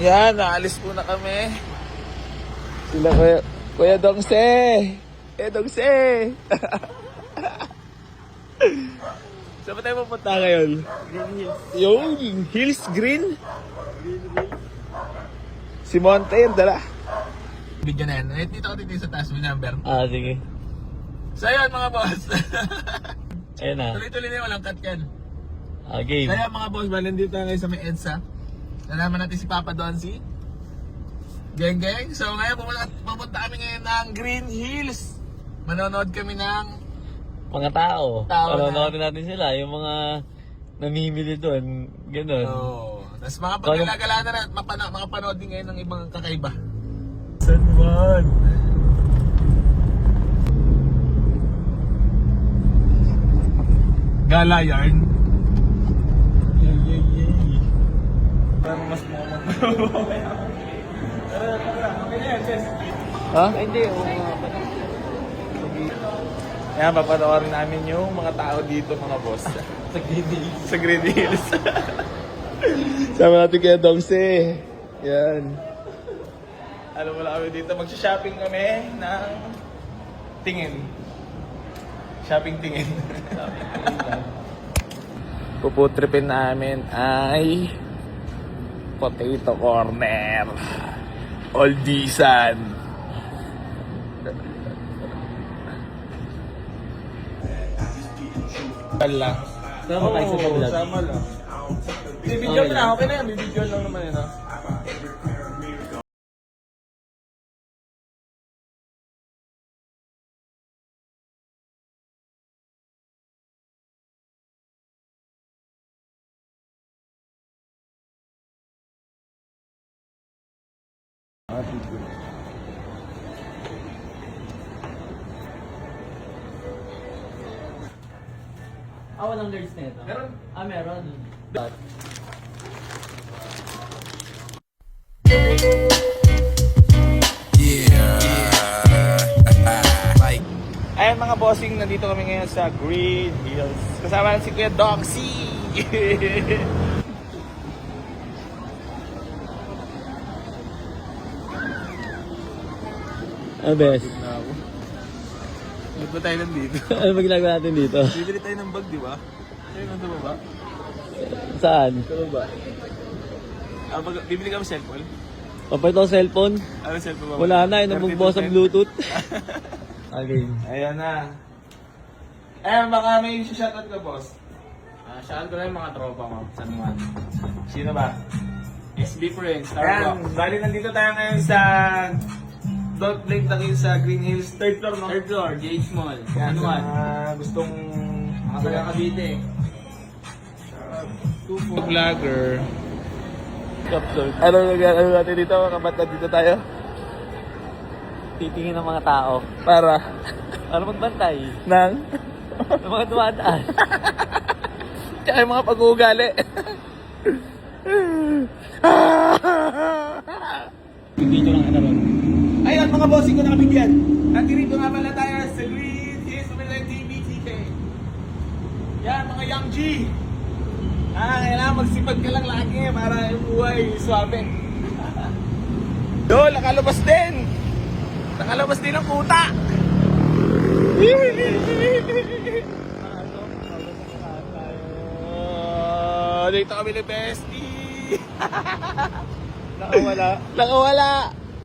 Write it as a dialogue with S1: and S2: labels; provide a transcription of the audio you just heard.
S1: Yan, naalis po na kami. Sila Kuya Dongse. Kuya Dongse. Saan ba tayo pupunta ngayon?
S2: Green Hills.
S1: Yung Hills Green? Si Mountain, dala. Video na yan. Dito ako dito sa taas, may number.
S2: Sige.
S1: So yun mga boss.
S2: Ayun na.
S1: Tuloy-tuloy na yung walang cut yan.
S2: Game.
S1: Kaya mga boss, nandito tayo ngayon sa may EDSA. Nalaman natin si Papa Donsi. Geng. So ngayon pupunta kami ngayon ng Green Hills. Manonood kami ng
S2: Mga tao.
S1: Panonoodin
S2: natin sila. Yung mga namimili doon. Ganun.
S1: Tapos mga paglalagala na rin at makapanood din ngayon ng ibang kakaiba. San Juan. Gala yarn. Yay. Parang mas mamamaya. Tara. Okay na yan, sis. Ha?
S2: Hindi.
S1: Ayan, papanoorin namin yung mga tao dito, mga boss. Sa Green Hills. Sama natin kaya Dongse. Yan. Alam mo lang kami dito, magsha-shopping kami ng tingin. Shopping tingin. Puputripin namin ay Potato Corner. Oldisan. Lang.
S2: Sama tayo sa vlog.
S1: Sama lang. Bibidyo na, okay na yan. Bibidyo lang naman yun, ha?
S2: Walang girls na ito.
S1: Meron.
S2: Meron.
S1: Ayan mga bossing, nandito kami ngayon sa Green Hills. Kasama na si Kuya Doxy.
S2: Bes.
S1: Ba't ba tayo nandito?
S2: Ano ba ginagawa natin dito?
S1: Bibili tayo ng bag, di ba? Ayun, nasa baba.
S2: Saan?
S1: Sa baba. Bibili ka ng cellphone?
S2: Papalit ako cellphone?
S1: Ano cellphone ba?
S2: Wala na, nabugbo sa
S1: 3210?
S2: Bluetooth.
S1: Ayan na. Ayan, baka may shoutout ka, boss.
S3: Shoutout ko na yung mga tropa ko, San Juan.
S1: Sino ba?
S3: SB Friends,
S1: Ayan,
S3: Starbucks.
S1: bali nandito tayo ngayon sa Don't Blink na kayo sa Green Hills, third floor, no?
S3: Third floor, GH Mall,
S1: Yan,
S3: San
S1: sa
S3: Juan.
S1: mga gustong
S3: Mga taga Cavite.
S1: vlogger. Ano natin dito? Kabat na dito tayo?
S2: Titingin ng mga tao.
S1: Para?
S2: Para magbantay.
S1: Nang?
S2: Ng mga dumadaan.
S1: Tsaka yung mga pag-uugali.
S2: Video lang ron.
S1: Ayun mga bossing ko nakabigyan. Nandito nga pala tayo sa Green Hills Sumilang TBTK. Yan mga Young G. Kailangan magsipag ka lang lagi para yung buhay swabe. Yo, nakalabas din. Nakalabas din ang puta. Dito kami ni Bestie.
S2: Nakawala.
S1: Nakawala.